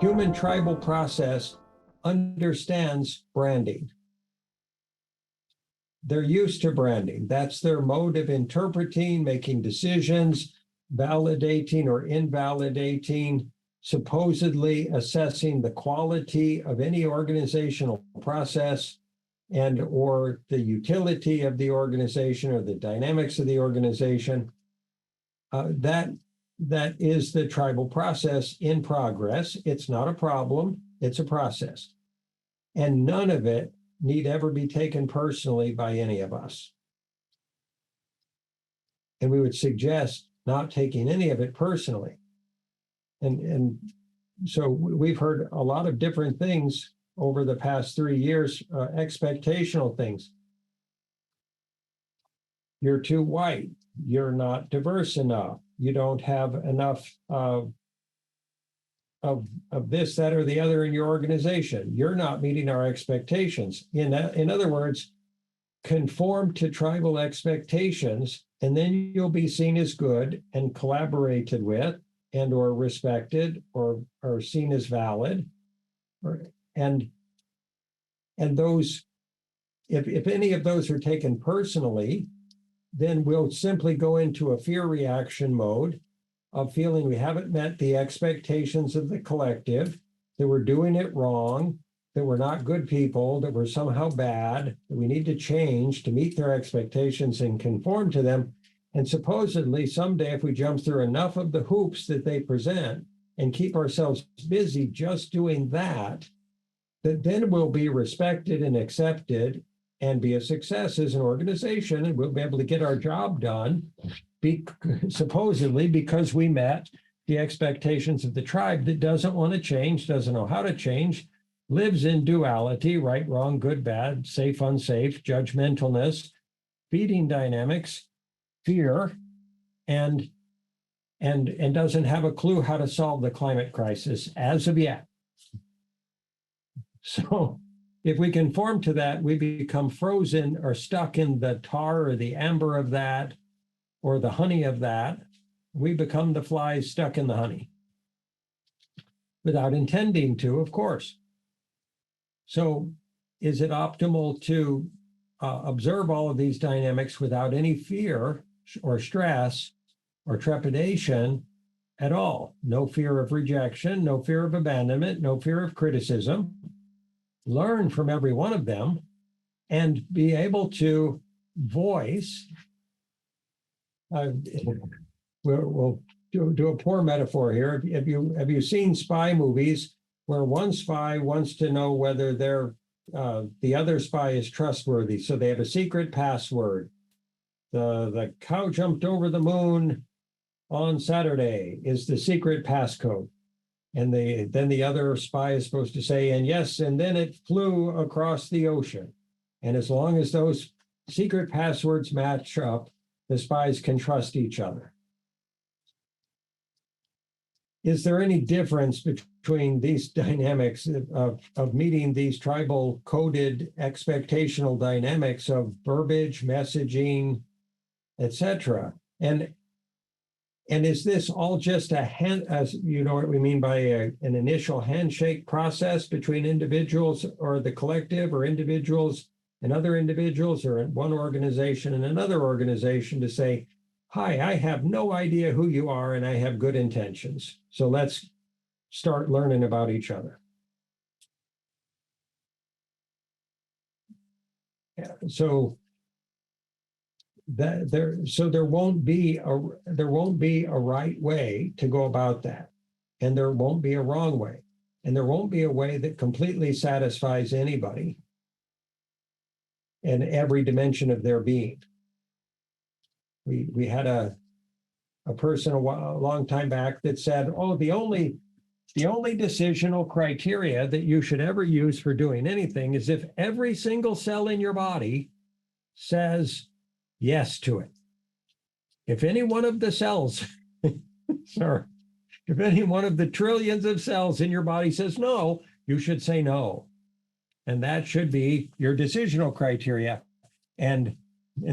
human tribal process understands branding. They're used to branding. That's their mode of interpreting, making decisions, validating or invalidating, supposedly assessing the quality of any organizational process and or the utility of the organization or the dynamics of the organization. That is the tribal process in progress. It's not a problem, it's a process. And none of it need ever be taken personally by any of us. And we would suggest not taking any of it personally. And so we've heard a lot of different things over the past 3 years, expectational things. You're too white. You're not diverse enough. You don't have enough of this, that, or the other in your organization. You're not meeting our expectations. In other words, conform to tribal expectations, and then you'll be seen as good and collaborated with and or respected or seen as valid. And those, if any of those are taken personally, then we'll simply go into a fear reaction mode of feeling we haven't met the expectations of the collective, that we're doing it wrong, that we're not good people, that we're somehow bad, that we need to change to meet their expectations and conform to them. And supposedly someday, if we jump through enough of the hoops that they present and keep ourselves busy just doing that, that then we'll be respected and accepted and be a success as an organization, and we'll be able to get our job done, supposedly because we met the expectations of the tribe that doesn't want to change, doesn't know how to change, lives in duality, right, wrong, good, bad, safe, unsafe, judgmentalness, feeding dynamics, fear, and doesn't have a clue how to solve the climate crisis as of yet. So if we conform to that, we become frozen or stuck in the tar or the amber of that, or the honey of that. We become the flies stuck in the honey without intending to, of course. So is it optimal to observe all of these dynamics without any fear or stress or trepidation at all? No fear of rejection, no fear of abandonment, no fear of criticism. Learn from every one of them and be able to voice. We'll do a poor metaphor here. Have you seen spy movies where one spy wants to know whether the other spy is trustworthy? So they have a secret password. The cow jumped over the moon on Saturday is the secret passcode. And then the other spy is supposed to say, and yes, and then it flew across the ocean. And as long as those secret passwords match up, the spies can trust each other. Is there any difference between these dynamics of meeting these tribal coded expectational dynamics of verbiage, messaging, etc.? And is this all just as you know what we mean by an initial handshake process between individuals or the collective, or individuals and other individuals, or one organization and another organization, to say, hi, I have no idea who you are and I have good intentions. So let's start learning about each other. Yeah, so there won't be a right way to go about that, and there won't be a wrong way, and there won't be a way that completely satisfies anybody in every dimension of their being. We had a person a long time back that said, oh, the only decisional criteria that you should ever use for doing anything is if every single cell in your body says yes to it. If any one of the cells, if any one of the trillions of cells in your body says no, you should say no. And that should be your decisional criteria. And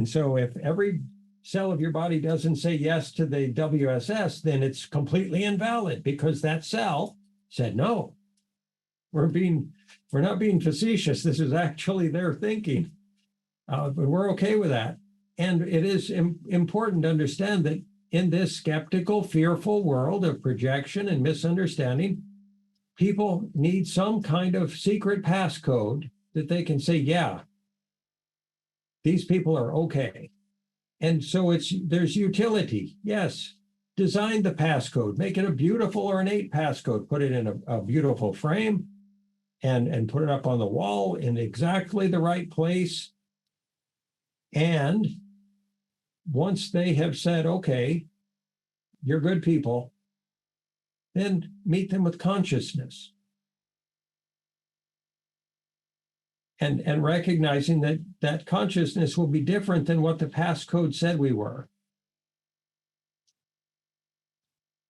so if every cell of your body doesn't say yes to the WSS, then it's completely invalid because that cell said no. we're not being facetious. This is actually their thinking. But we're okay with that. And it is important to understand that in this skeptical, fearful world of projection and misunderstanding, people need some kind of secret passcode that they can say, yeah, these people are okay. And so there's utility. Yes, design the passcode, make it a beautiful ornate passcode, put it in a beautiful frame and put it up on the wall in exactly the right place. And once they have said, okay, you're good people, then meet them with consciousness. And recognizing that consciousness will be different than what the passcode said we were.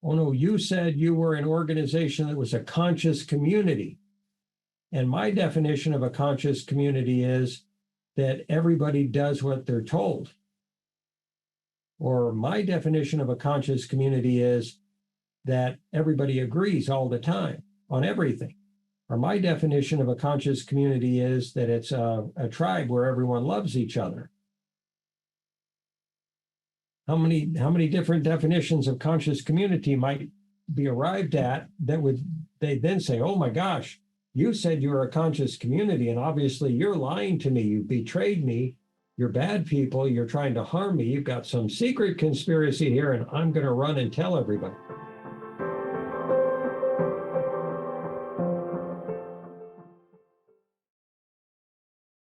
Oh no, you said you were an organization that was a conscious community. And my definition of a conscious community is that everybody does what they're told. Or my definition of a conscious community is that everybody agrees all the time on everything. Or my definition of a conscious community is that it's a tribe where everyone loves each other. How many different definitions of conscious community might be arrived at that would they then say, oh my gosh, you said you were a conscious community, and obviously you're lying to me. You betrayed me. You're bad people. You're trying to harm me. You've got some secret conspiracy here, and I'm going to run and tell everybody.